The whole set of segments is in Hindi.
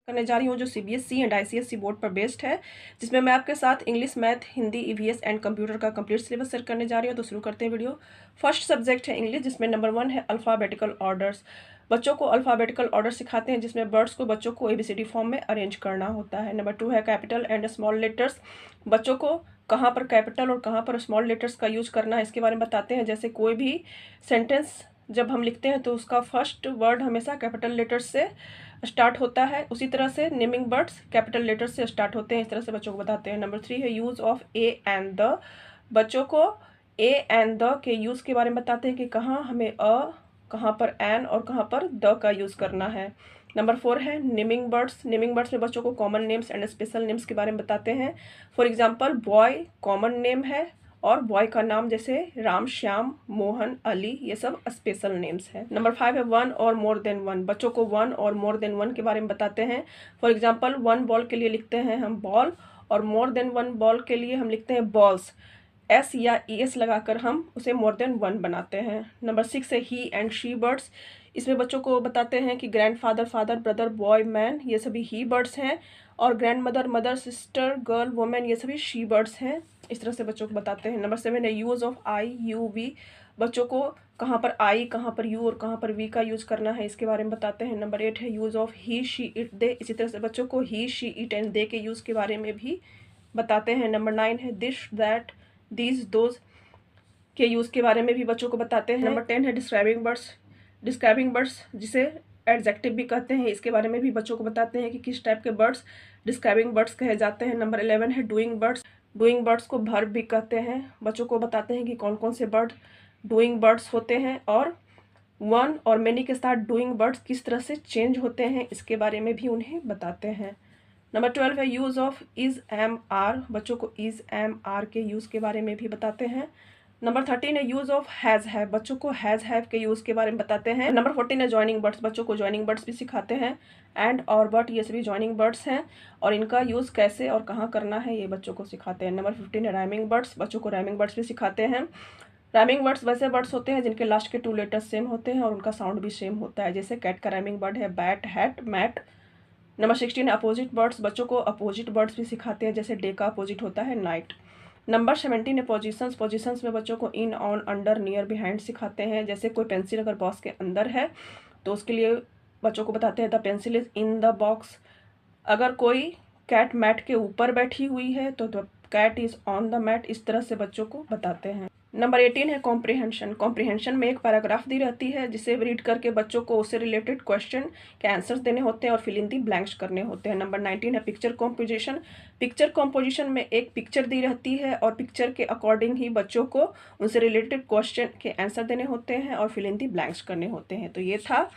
करने जा रही हूँ जो सीबीएसई एंड आईसीएसई बोर्ड पर बेस्ड है, जिसमें मैं आपके साथ English, math, Hindi, EVS and computer का कंप्लीट सिलेबस शेयर करने जा रही हूँ। तो शुरू करते हैं वीडियो। फर्स्ट सब्जेक्ट है इंग्लिश, जिसमें नंबर 1 है अल्फ़ाबेटिकल ऑर्डर्स। बच्चों को अल्फ़ाबेटिकल ऑर्डर सिखाते हैं, जिसमें वर्ड्स को बच्चों को एबीसीडी फॉर्म में अरेंज करना होता है। नंबर 2 है कैपिटल एंड स्मॉल लेटर्स। बच्चों को कहाँ पर कैपिटल और कहाँ पर स्मॉल लेटर्स का यूज करना है इसके बारे में बताते हैं। जैसे कोई भी सेंटेंस जब हम लिखते हैं तो उसका फर्स्ट वर्ड हमेशा कैपिटल लेटर्स से स्टार्ट होता है, उसी तरह से नेमिंग वर्ड्स कैपिटल लेटर से स्टार्ट होते हैं। इस तरह से बच्चों को बताते हैं। नंबर 3 है use of A and the. बच्चों को ए एंड द के यूज़ के बारे में बताते हैं कि कहाँ हमें कहाँ पर एन और कहाँ पर द का यूज़ करना है। नंबर 4 है नेमिंग वर्ड्स। नेमिंग वर्ड्स में बच्चों को common names and special names के बारे में बताते हैं। For example boy common name है और बॉय का नाम जैसे राम, श्याम, मोहन, अली, ये सब स्पेशल नेम्स हैं। नंबर 5 है वन और मोर देन वन। बच्चों को वन और मोर देन वन के बारे में बताते हैं। फॉर एग्जाम्पल वन बॉल के लिए लिखते हैं हम बॉल, और मोर देन वन बॉल के लिए हम लिखते हैं बॉल्स। एस या ई एस लगाकर हम उसे मोर देन वन बनाते हैं। नंबर 6 है ही एंड शी बर्ड्स। इसमें बच्चों को बताते हैं कि grandfather, father, brother, boy, man, ये सभी ही बर्ड्स हैं, और grand mother, mother, sister, girl, women, ये सभी शी बर्ड्स हैं। इस तरह से बच्चों को बताते हैं। नंबर 7 है use of I, you, we. बच्चों को कहाँ पर आई, कहाँ पर यू और कहाँ पर वी का यूज़ करना है इसके बारे में बताते हैं। नंबर 8 है use of he, she, it, they. इसी तरह से बच्चों को he, she, it and they के यूज़ के बारे में भी बताते हैं। नंबर 9 है दिस, दैट, दीज, दोज के यूज़ के बारे में भी बच्चों को बताते हैं। नंबर 10 है डिस्क्राइबिंग वर्ड्स। डिस्क्राइबिंग वर्ड्स जिसे एडजेक्टिव भी कहते हैं, इसके बारे में भी बच्चों को बताते हैं कि किस टाइप के वर्ड्स डिस्क्राइबिंग वर्ड्स कहे जाते हैं। नंबर 11 है डूइंग वर्ड्स। डूइंग वर्ड्स को वर्ब भी कहते हैं। बच्चों को बताते हैं कि कौन कौन से वर्ड डूइंग वर्ड्स होते हैं, और वन और मेनी के साथ डूइंग वर्ड्स किस तरह से चेंज होते हैं इसके बारे में भी उन्हें बताते हैं। नंबर 12 है use of is, am, are. बच्चों को इज़, एम, आर के यूज़ के बारे में भी बताते हैं। नंबर 13 है यूज़ ऑफ हैज़, हैव। बच्चों को हैज़, हैव के यूज़ के बारे में बताते हैं। नंबर 14 है जॉइनिंग वर्ड्स। बच्चों को जॉइनिंग वर्ड्स भी सिखाते हैं। एंड और बट ये सभी जॉइनिंग वर्ड्स हैं, और इनका यूज़ कैसे और कहाँ करना है ये बच्चों को सिखाते हैं। नंबर 15 है राइमिंग वर्ड्स। बच्चों को राइमिंग वर्ड्स भी सिखाते हैं। राइमिंग वर्ड्स वैसे वर्ड्स होते हैं जिनके लास्ट के 2 लेटर्स सेम होते हैं और उनका साउंड भी सेम होता है। जैसे कैट का राइमिंग वर्ड है bat, hat, mat. Number 16 opposite words. बच्चों को अपोजिट वर्ड्स भी सिखाते हैं, जैसे डे का अपोजिट होता है नाइट। नंबर 17 है पोजीशंस। पोजीशंस में बच्चों को इन, ऑन, अंडर, नियर, बिहाइंड सिखाते हैं। जैसे कोई पेंसिल अगर बॉक्स के अंदर है तो उसके लिए बच्चों को बताते हैं the pencil is in the box. अगर कोई कैट मैट के ऊपर बैठी हुई है तो the cat is on the mat. इस तरह से बच्चों को बताते हैं। नंबर 18 है कॉम्प्रिहेंशन। कॉम्प्रिहेंशन में एक पैराग्राफ दी रहती है जिसे रीड करके बच्चों को उससे रिलेटेड क्वेश्चन के आंसर्स देने होते हैं और फिल इन दी ब्लैंक्स करने होते हैं। नंबर 19 है पिक्चर कॉम्पोजिशन। पिक्चर कॉम्पोजिशन में एक पिक्चर दी रहती है और पिक्चर के अकॉर्डिंग ही बच्चों को उनसे रिलेटेड क्वेश्चन के आंसर देने होते हैं और फिल इन दी ब्लैंक्स करने होते हैं। तो ये था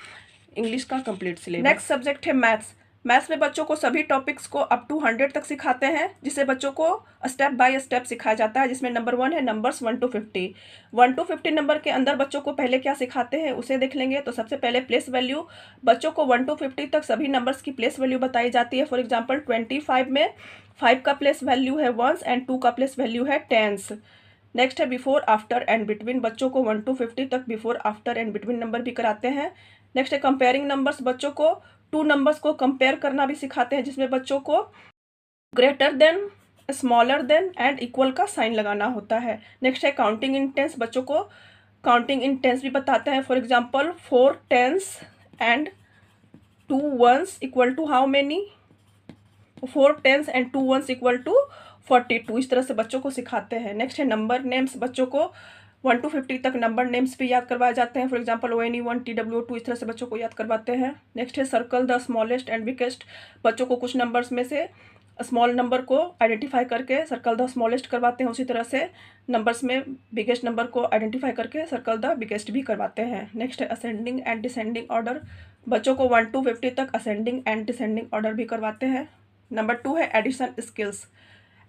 इंग्लिश का कंप्लीट सिलेबस। नेक्स्ट सब्जेक्ट है मैथ्स। मैथ्स में बच्चों को सभी टॉपिक्स को अप टू 100 तक सिखाते हैं, जिसे बच्चों को स्टेप बाय स्टेप सिखाया जाता है। जिसमें नंबर 1 है नंबर्स 1 to 50। 1 to 50 नंबर के अंदर बच्चों को पहले क्या सिखाते हैं उसे देख लेंगे। तो सबसे पहले प्लेस वैल्यू। बच्चों को 1 to 50 तक सभी नंबर्स की प्लेस वैल्यू बताई जाती है। फॉर एग्जाम्पल 25 में 5 का प्लेस वैल्यू है वंस एंड 2 का प्लेस वैल्यू है टेंस। नेक्स्ट है बिफोर, आफ्टर एंड बिटवीन। बच्चों को 1 to 50 तक before, after and between number भी कराते हैं। नेक्स्ट है कंपेयरिंग नंबर्स। बच्चों को 2 नंबर्स को कंपेयर करना भी सिखाते हैं, जिसमें बच्चों को greater than, smaller than and equal का साइन लगाना होता है। नेक्स्ट है काउंटिंग इन टेंस। बच्चों को काउंटिंग इन टेंस भी बताते हैं। For example 4 tens and 2 ones equal to how many. 4 tens and 2 ones equal to 42। इस तरह से बच्चों को सिखाते हैं। नेक्स्ट है नंबर नेम्स। बच्चों को 1 to 50 तक नंबर नेम्स भी याद करवाए जाते हैं। फॉर एग्जाम्पल ONE1, TW2, इस तरह से बच्चों को याद करवाते हैं। नेक्स्ट है circle the smallest and biggest. बच्चों को कुछ नंबर्स में से स्मॉल नंबर को आइडेंटिफाई करके सर्कल द स्मॉलेस्ट करवाते हैं, उसी तरह से नंबर्स में बिगेस्ट नंबर को आइडेंटिफाई करके सर्कल द बिगेस्ट भी करवाते हैं। नेक्स्ट है असेंडिंग एंड डिसेंडिंग ऑर्डर। बच्चों को 1 to 50 तक असेंडिंग एंड डिसेंडिंग ऑर्डर भी करवाते हैं। नंबर 2 है एडिशन स्किल्स।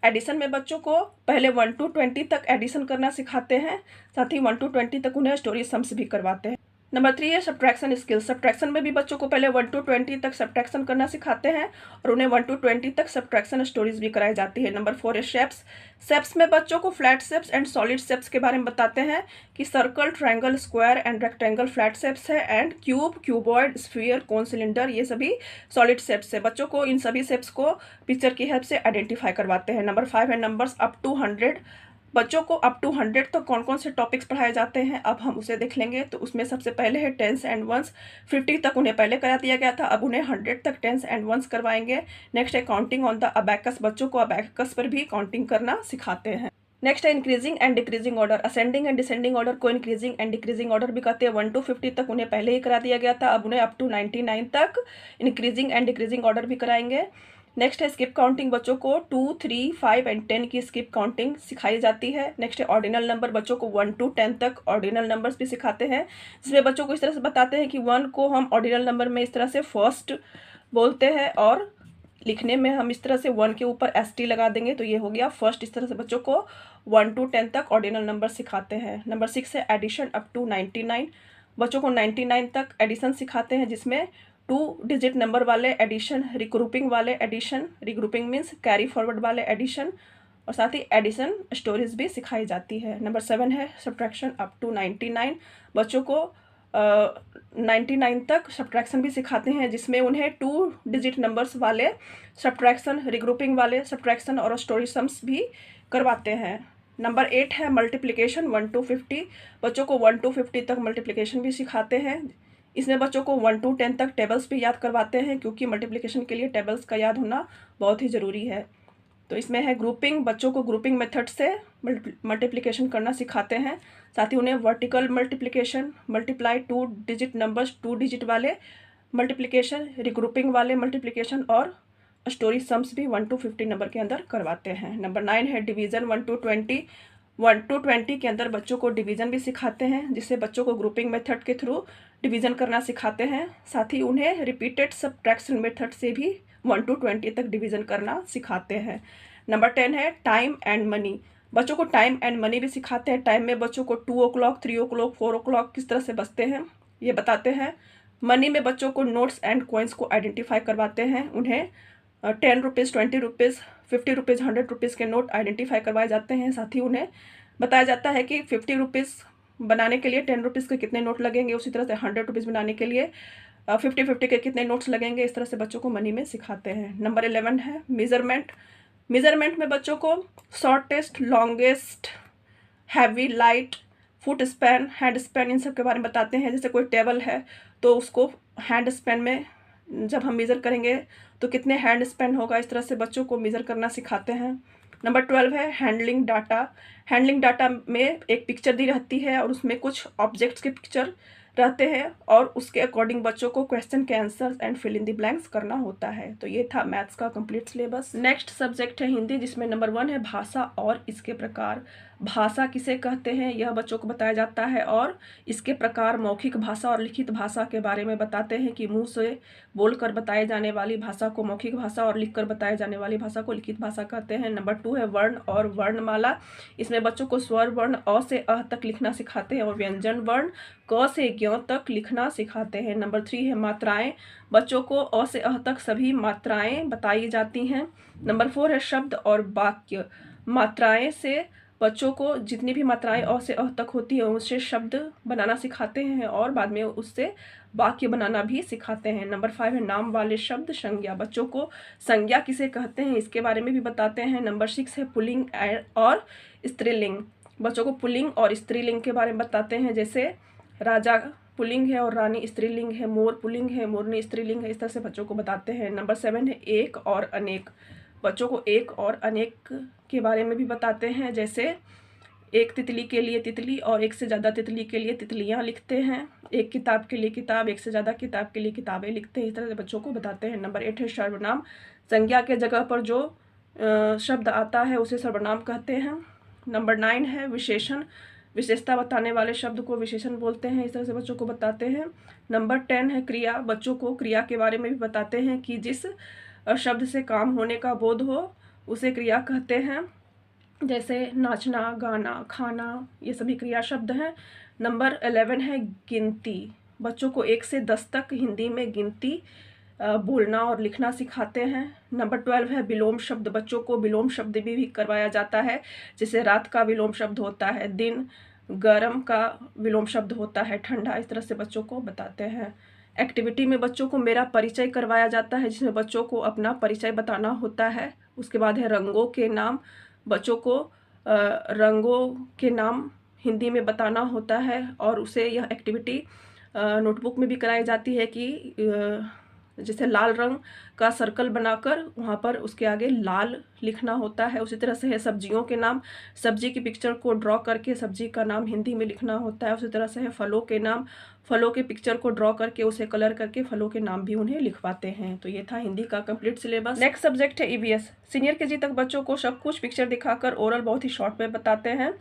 एडिशन में बच्चों को पहले 1 to 20 तक एडिशन करना सिखाते हैं, साथ ही 1 to 20 तक उन्हें स्टोरी सम्स भी करवाते हैं। नंबर 3 है सब्ट्रैक्शन स्किल्स। सब्ट्रैक्शन में भी बच्चों को पहले 1 to 20 तक सब्ट्रैक्शन करना सिखाते हैं और उन्हें 1 to 20 तक सब्ट्रैक्शन स्टोरीज भी कराई जाती है। नंबर 4 है शेप्स। शेप्स में बच्चों को flat shapes and solid shapes के बारे में बताते हैं कि circle, triangle, square and rectangle flat shapes है and cube, cuboid, sphere, cone, cylinder ये सभी सॉलिड शेप्स है। बच्चों को इन सभी शेप्स को पिक्चर की हेल्प से आइडेंटिफाई करवाते हैं। नंबर 5 है नंबर्स अप टू 100। बच्चों को अप टू 100 तक कौन कौन से टॉपिक्स पढ़ाए जाते हैं अब हम उसे देख लेंगे। तो उसमें सबसे पहले है टेंस एंड वंस। 50 तक उन्हें पहले करा दिया गया था, अब उन्हें 100 तक टेंस एंड वंस करवाएंगे। नेक्स्ट है काउंटिंग ऑन द अबैकस। बच्चों को अबैकस पर भी काउंटिंग करना सिखाते हैं। नेक्स्ट है increasing and decreasing order. Ascending and descending order को इंक्रीजिंग एंड डिक्रीजिंग ऑर्डर भी कहते हैं। 1 to 50 तक उन्हें पहले ही करा दिया गया था, अब उन्हें अप टू 99 तक इंक्रीजिंग एंड डिक्रीजिंग ऑर्डर भी कराएंगे। नेक्स्ट है स्किप काउंटिंग। बच्चों को 2, 3, 5 एंड 10 की स्किप काउंटिंग सिखाई जाती है। नेक्स्ट है ऑर्डिनल नंबर। बच्चों को 1 to 10 तक ऑर्डिनल नंबर्स भी सिखाते हैं, जिसमें बच्चों को इस तरह से बताते हैं कि 1 को हम ऑर्डिनल नंबर में इस तरह से फर्स्ट बोलते हैं और लिखने में हम इस तरह से 1 के ऊपर ST लगा देंगे तो ये हो गया फर्स्ट। इस तरह से बच्चों को 1 to 10 तक ऑर्डिनल नंबर सिखाते हैं। नंबर 6 है एडिशन अप टू 99। बच्चों को 99 तक एडिशन सिखाते हैं, जिसमें 2 डिजिट नंबर वाले एडिशन, रिग्रुपिंग वाले addition, regrouping means carry forward वाले एडिशन, और साथ ही एडिशन स्टोरीज भी सिखाई जाती है। नंबर 7 है सब्ट्रैक्शन अप टू 99। बच्चों को 99 तक सब्ट्रैक्शन भी सिखाते हैं, जिसमें उन्हें 2 डिजिट नंबर्स वाले सब्ट्रैक्शन, रिग्रुपिंग वाले सब्ट्रैक्शन और स्टोरी सम्स भी करवाते हैं। नंबर 8 है मल्टीप्लिकेशन 1 to 50। बच्चों को 1 to 50 तक मल्टीप्लिकेशन भी सिखाते हैं। इसमें बच्चों को 1 to 10 तक टेबल्स भी याद करवाते हैं, क्योंकि मल्टीप्लिकेशन के लिए टेबल्स का याद होना बहुत ही ज़रूरी है। तो इसमें है ग्रुपिंग। बच्चों को ग्रुपिंग मेथड से मल्टीप्लिकेशन करना सिखाते हैं। साथ ही उन्हें vertical multiplication, multiply 2 digit numbers 2 digit वाले मल्टीप्लिकेशन, रिग्रुपिंग वाले मल्टीप्लिकेशन और स्टोरी सम्स भी 1 to 50 नंबर के अंदर करवाते हैं। नंबर 9 है डिवीज़न 1 to 20। 1 to 20 के अंदर बच्चों को डिवीज़न भी सिखाते हैं, जिससे बच्चों को ग्रुपिंग मेथड के थ्रू डिवीज़न करना सिखाते हैं। साथ ही उन्हें रिपीटेड सब्ट्रैक्शन मेथड से भी 1 to 20 तक डिवीज़न करना सिखाते हैं। नंबर 10 है टाइम एंड मनी। बच्चों को टाइम एंड मनी भी सिखाते हैं। टाइम में बच्चों को 2 o'clock, 3 o'clock, 4 o'clock किस तरह से बजते हैं ये बताते हैं। मनी में बच्चों को नोट्स एंड कॉइन्स को आइडेंटिफाई करवाते हैं। उन्हें 10 रुपीज़, 20 रुपीज़, 50 रुपीज़, 100 रुपीज़ के नोट आइडेंटिफाई करवाए जाते हैं। साथ ही उन्हें बताया जाता है कि 50 रुपीज़ बनाने के लिए 10 रुपीज़ के कितने नोट लगेंगे, उसी तरह से 100 रुपीज़ बनाने के लिए 50-50 के कितने नोट्स लगेंगे। इस तरह से बच्चों को मनी में सिखाते हैं। नंबर 11 है मेजरमेंट। मेजरमेंट में बच्चों को shortest, longest, heavy, light, foot span, hand span in सब के बारे में बताते हैं। जैसे कोई टेबल है तो उसको हैंड स्पैन में जब हम मेज़र करेंगे तो कितने हैंड स्पैन होगा, इस तरह से बच्चों को मेज़र करना सिखाते हैं। नंबर 12 है हैंडलिंग डाटा। हैंडलिंग डाटा में एक पिक्चर दी रहती है और उसमें कुछ ऑब्जेक्ट्स के पिक्चर रहते हैं और उसके अकॉर्डिंग बच्चों को क्वेश्चन के answers and fill in the blanks करना होता है। तो ये था मैथ्स का कंप्लीट सिलेबस। नेक्स्ट सब्जेक्ट है हिंदी, जिसमें नंबर 1 है भाषा और इसके प्रकार। भाषा किसे कहते हैं यह बच्चों को बताया जाता है और इसके प्रकार मौखिक भाषा और लिखित भाषा के बारे में बताते हैं कि मुंह से बोलकर बताए जाने वाली भाषा को मौखिक भाषा और लिखकर बताए जाने वाली भाषा को लिखित भाषा कहते हैं। नंबर 2 है वर्ण और वर्णमाला। इसमें बच्चों को स्वर वर्ण अ से अ तक लिखना सिखाते हैं और व्यंजन वर्ण क से ज्ञ तक लिखना सिखाते हैं। नंबर 3 है मात्राएं। बच्चों को अ से अह तक सभी मात्राएं बताई जाती हैं। नंबर 4 है शब्द और वाक्य। मात्राएं से बच्चों को जितनी भी मात्राएं अ से अह तक होती है उससे शब्द बनाना सिखाते हैं और बाद में उससे वाक्य बनाना भी सिखाते हैं। नंबर 5 है नाम वाले शब्द संज्ञा। बच्चों को संज्ञा किसे कहते हैं इसके बारे में भी बताते हैं। नंबर 6 है पुल्लिंग और स्त्रीलिंग। बच्चों को पुल्लिंग और स्त्रीलिंग के बारे में बताते हैं, जैसे राजा पुल्लिंग है और रानी स्त्रीलिंग है, मोर पुल्लिंग है, मोरनी स्त्रीलिंग है, इस तरह से बच्चों को बताते हैं। नंबर 7 है एक और अनेक। बच्चों को एक और अनेक के बारे में भी बताते हैं, जैसे एक तितली के लिए तितली और एक से ज़्यादा तितली के लिए तितलियाँ लिखते हैं। एक किताब के लिए किताब, एक से ज़्यादा किताब के लिए किताबें लिखते हैं, इस तरह से बच्चों को बताते हैं। नंबर 8 है सर्वनाम। संज्ञा के जगह पर जो शब्द आता है उसे सर्वनाम कहते हैं। नंबर 9 है विशेषण। विशेषता बताने वाले शब्द को विशेषण बोलते हैं, इस तरह से बच्चों को बताते हैं। नंबर 10 है क्रिया। बच्चों को क्रिया के बारे में भी बताते हैं कि जिस शब्द से काम होने का बोध हो उसे क्रिया कहते हैं, जैसे नाचना, गाना, खाना, ये सभी क्रिया शब्द हैं। नंबर 11 है गिनती। बच्चों को 1 से 10 तक हिंदी में गिनती, बोलना और लिखना सिखाते हैं। नंबर 12 है विलोम शब्द। बच्चों को विलोम शब्द भी करवाया जाता है, जैसे रात का विलोम शब्द होता है दिन, गर्म का विलोम शब्द होता है ठंडा। इस तरह से बच्चों को बताते हैं। एक्टिविटी में बच्चों को मेरा परिचय करवाया जाता है, जिसमें बच्चों को अपना परिचय बताना होता है। उसके बाद है रंगों के नाम। बच्चों को रंगों के नाम हिंदी में बताना होता है और उसे यह एक्टिविटी नोटबुक में भी कराई जाती है कि जैसे लाल रंग का सर्कल बनाकर वहाँ पर उसके आगे लाल लिखना होता है। उसी तरह से है सब्जियों के नाम। सब्जी की पिक्चर को ड्रॉ करके सब्जी का नाम हिंदी में लिखना होता है। उसी तरह से है फलों के नाम। फलों के पिक्चर को ड्रॉ करके उसे कलर करके फलों के नाम भी उन्हें लिखवाते हैं। तो ये था हिंदी का कंप्लीट सिलेबस। नेक्स्ट सब्जेक्ट है ईवीएस। सीनियर केजी तक बच्चों को सब कुछ पिक्चर दिखाकर ओरल बहुत ही शॉर्ट में बताते हैं।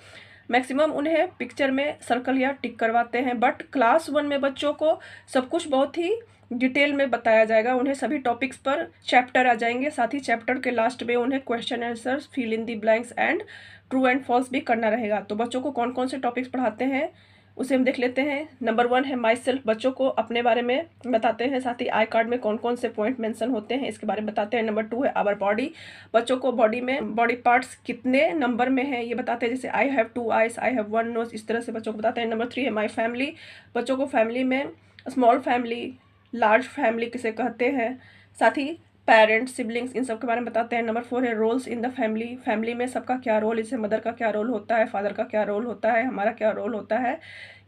मैक्सिमम उन्हें पिक्चर में सर्कल या टिक करवाते हैं, बट क्लास 1 में बच्चों को सब कुछ बहुत ही डिटेल में बताया जाएगा। उन्हें सभी टॉपिक्स पर चैप्टर आ जाएंगे। साथ ही चैप्टर के लास्ट में उन्हें question answers, fill in the blanks and true and false भी करना रहेगा। तो बच्चों को कौन कौन से टॉपिक्स पढ़ाते हैं उसे हम देख लेते हैं। नंबर 1 है माई सेल्फ। बच्चों को अपने बारे में बताते हैं। साथ ही आई कार्ड में कौन कौन से पॉइंट मेंशन होते हैं इसके बारे में बताते हैं। नंबर 2 है आवर बॉडी। बच्चों को बॉडी में बॉडी पार्ट्स कितने नंबर में है ये बताते हैं, जैसे I have 2 eyes, I have 1 nose, इस तरह से बच्चों को बताते हैं। नंबर 3 है माई फैमिली। बच्चों को फैमिली में स्मॉल फैमिली, लार्ज फैमिली किसे कहते हैं, साथ ही पेरेंट्स, सिबलिंग्स, इन सब के बारे में बताते हैं। नंबर 4 है roles in the family. Family में सबका क्या रोल, जैसे मदर का क्या रोल होता है, फादर का क्या रोल होता है, हमारा क्या रोल होता है,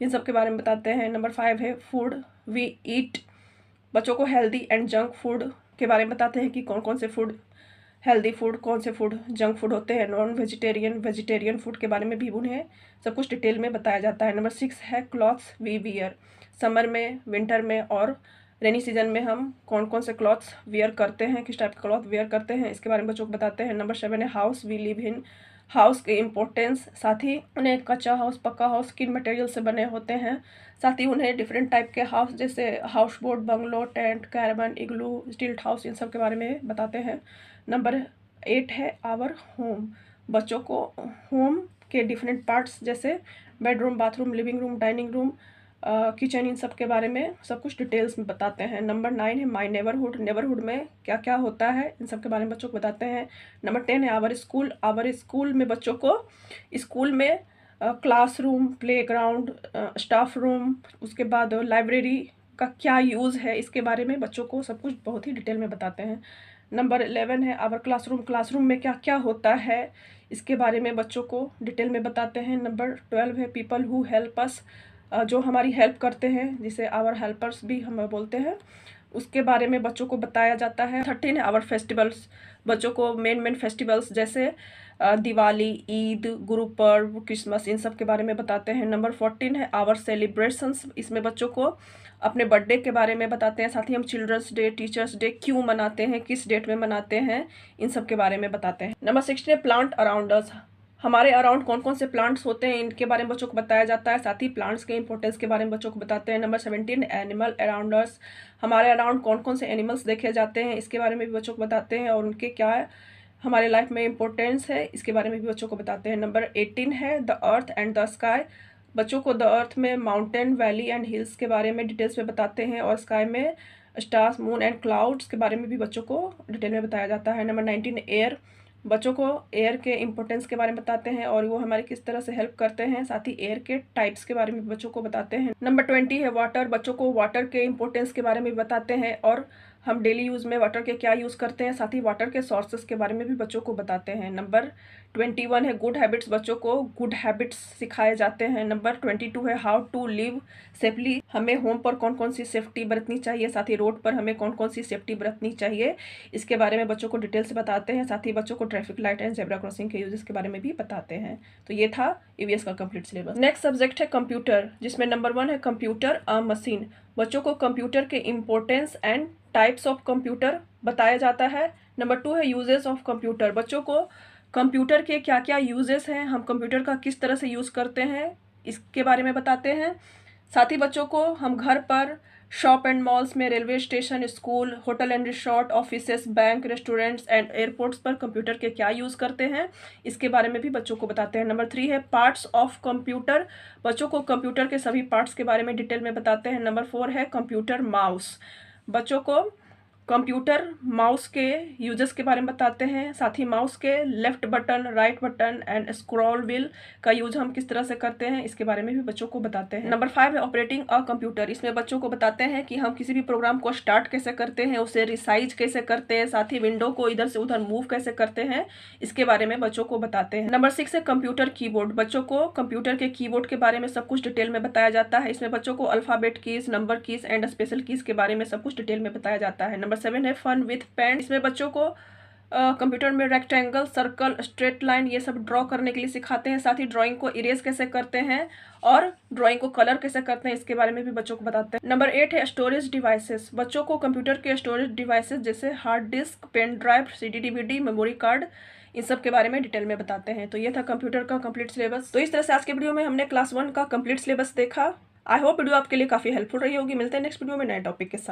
इन सब के बारे में बताते हैं। नंबर 5 है फूड वी ईट। बच्चों को हेल्दी एंड जंक फूड के बारे में बताते हैं कि कौन कौन से फूड हेल्दी फूड, कौन से फूड जंक फूड होते हैं। नॉन वेजिटेरियन, वेजिटेरियन फूड के बारे में भी उन्हें सब कुछ डिटेल में बताया जाता है। नंबर 6 है क्लॉथ्स वी वियर। समर में, विंटर में और रेनी सीजन में हम कौन कौन से क्लॉथ्स वियर करते हैं, किस टाइप के क्लॉथ वियर करते हैं, इसके बारे में बच्चों को बताते हैं। नंबर 7 है house we live in. House के इम्पोर्टेंस, साथ ही उन्हें कच्चा हाउस, पक्का हाउस किन मटेरियल से बने होते हैं, साथ ही उन्हें डिफरेंट टाइप के हाउस जैसे हाउस बोट, बंगलो, टेंट, कैरबन, इग्लू, स्टील्ट हाउस, इन सब के बारे में बताते हैं। नंबर 8 है आवर होम। बच्चों को होम के डिफरेंट पार्ट्स जैसे bedroom, bathroom, living room, dining room, kitchen, इन सब के बारे में सब कुछ डिटेल्स में बताते हैं। नंबर 9 है माई नेबरहुड। नेबरहुड में क्या क्या होता है इन सब के बारे में बच्चों को बताते हैं। नंबर 10 है आवर स्कूल। आवर स्कूल में बच्चों को स्कूल में क्लासरूम, प्लेग्राउंड, स्टाफ रूम, उसके बाद लाइब्रेरी का क्या यूज़ है इसके बारे में बच्चों को सब कुछ बहुत ही डिटेल में बताते हैं। नंबर 11 है आवर क्लासरूम। क्लासरूम में क्या क्या होता है इसके बारे में बच्चों को डिटेल में बताते हैं। नंबर 12 है पीपल हु हेल्प अस। जो हमारी हेल्प करते हैं, जिसे आवर हेल्पर्स भी हम बोलते हैं, उसके बारे में बच्चों को बताया जाता है। 13 है आवर फेस्टिवल्स। बच्चों को मेन फेस्टिवल्स जैसे दिवाली, ईद, गुरु पर्व, क्रिसमस, इन सब के बारे में बताते हैं। नंबर 14 है आवर सेलिब्रेशंस। इसमें बच्चों को अपने बर्थडे के बारे में बताते हैं। साथ ही हम चिल्ड्रंस डे, टीचर्स डे क्यों मनाते हैं, किस डेट में मनाते हैं, इन सब के बारे में बताते हैं। नंबर 16 है प्लांट अराउंड अस। हमारे अराउंड कौन कौन से प्लांट्स होते हैं इनके बारे में बच्चों को बताया जाता है। साथ ही प्लांट्स के इंपॉर्टेंस के बारे में बच्चों को बताते हैं। Number 17 animal around us. हमारे अराउंड कौन कौन से एनिमल्स देखे जाते हैं इसके बारे में भी बच्चों को बताते हैं और उनके क्या हमारे लाइफ में इंपॉर्टेंस है इसके बारे में भी बच्चों को बताते हैं। नंबर 18 है the earth and the sky. बच्चों को द अर्थ में माउंटेन, वैली एंड हिल्स के बारे में डिटेल्स में बताते हैं और स्काई में स्टार्स, मून एंड क्लाउड्स के बारे में भी बच्चों को डिटेल में बताया जाता है। Number 19 air. बच्चों को एयर के इंपॉर्टेंस के बारे में बताते हैं और वो हमारे किस तरह से हेल्प करते हैं। साथ ही एयर के टाइप्स के बारे में बच्चों को बताते हैं। नंबर 20 है वाटर। बच्चों को वाटर के इंपॉर्टेंस के बारे में बताते हैं और हम डेली यूज़ में वाटर के क्या यूज़ करते हैं। साथ ही वाटर के सोर्सेस के बारे में भी बच्चों को बताते हैं। नंबर 21 है गुड हैबिट्स। बच्चों को गुड हैबिट्स सिखाए जाते हैं। नंबर 22 है हाउ टू लिव सेफली। हमें होम पर कौन कौन सी सेफ्टी बरतनी चाहिए, साथ ही रोड पर हमें कौन कौन सी सेफ्टी बरतनी चाहिए, इसके बारे में बच्चों को डिटेल से बताते हैं। साथ ही बच्चों को traffic light and zebra crossing के यूजेस के बारे में भी बताते हैं। तो ये था ईवीएस का कंप्लीट सिलेबस। नेक्स्ट सब्जेक्ट है कंप्यूटर, जिसमें नंबर 1 है कंप्यूटर अ मशीन। बच्चों को कंप्यूटर के importance and types of computer बताया जाता है। नंबर 2 है यूजेस ऑफ कंप्यूटर। बच्चों को कंप्यूटर के क्या क्या यूजेस हैं, हम कंप्यूटर का किस तरह से यूज़ करते हैं, इसके बारे में बताते हैं। साथ ही बच्चों को हम घर पर, शॉप एंड मॉल्स में, railway station, school, hotel and resort, offices, bank, restaurants and airports पर कंप्यूटर के क्या यूज़ करते हैं, इसके बारे में भी बच्चों को बताते हैं। नंबर 3 है पार्ट्स ऑफ कंप्यूटर, बच्चों को कंप्यूटर के सभी पार्ट्स के बारे में डिटेल में बताते हैं। नंबर 4 है कंप्यूटर माउस, बच्चों को कंप्यूटर माउस के यूजेस के बारे में बताते हैं। साथ ही माउस के left button, right button and scroll wheel का यूज हम किस तरह से करते हैं, इसके बारे में भी बच्चों को बताते हैं। नंबर 5 है ऑपरेटिंग अ कंप्यूटर, इसमें बच्चों को बताते हैं कि हम किसी भी प्रोग्राम को स्टार्ट कैसे करते हैं, उसे रिसाइज कैसे करते हैं, साथ ही विंडो को इधर से उधर मूव कैसे करते हैं, इसके बारे में बच्चों को बताते हैं। नंबर 6 है कंप्यूटर कीबोर्ड, बच्चों को कंप्यूटर के कीबोर्ड के बारे में सब कुछ डिटेल में बताया जाता है। इसमें बच्चों को alphabet keys, number keys and special keys के बारे में सब कुछ डिटेल में बताया जाता है। नंबर 7 है फन विथ पेन, इसमें बच्चों को कंप्यूटर में रेक्टेंगल, सर्कल, स्ट्रेट लाइन ये सब ड्रॉ करने के लिए सिखाते हैं। साथ ही ड्राइंग को इरेज कैसे करते हैं और ड्राइंग को कलर कैसे करते हैं, इसके बारे में भी बच्चों को बताते हैं। नंबर 8 है स्टोरेज डिवाइसेस, बच्चों को कंप्यूटर के स्टोरेज डिवाइसेस जैसे hard disk, pen drive, CD DVD, memory card, इन सब के बारे में डिटेल में बताते हैं। तो ये था कंप्यूटर का कंप्लीट सिलेबस। तो इस तरह से आज के वीडियो में हमने क्लास 1 का कंप्लीट सिलेबस देखा। आई होप वीडियो आपके लिए काफ़ी हेल्पफुल रही होगी। मिलते हैं नेक्स्ट वीडियो में नए टॉपिक के साथ।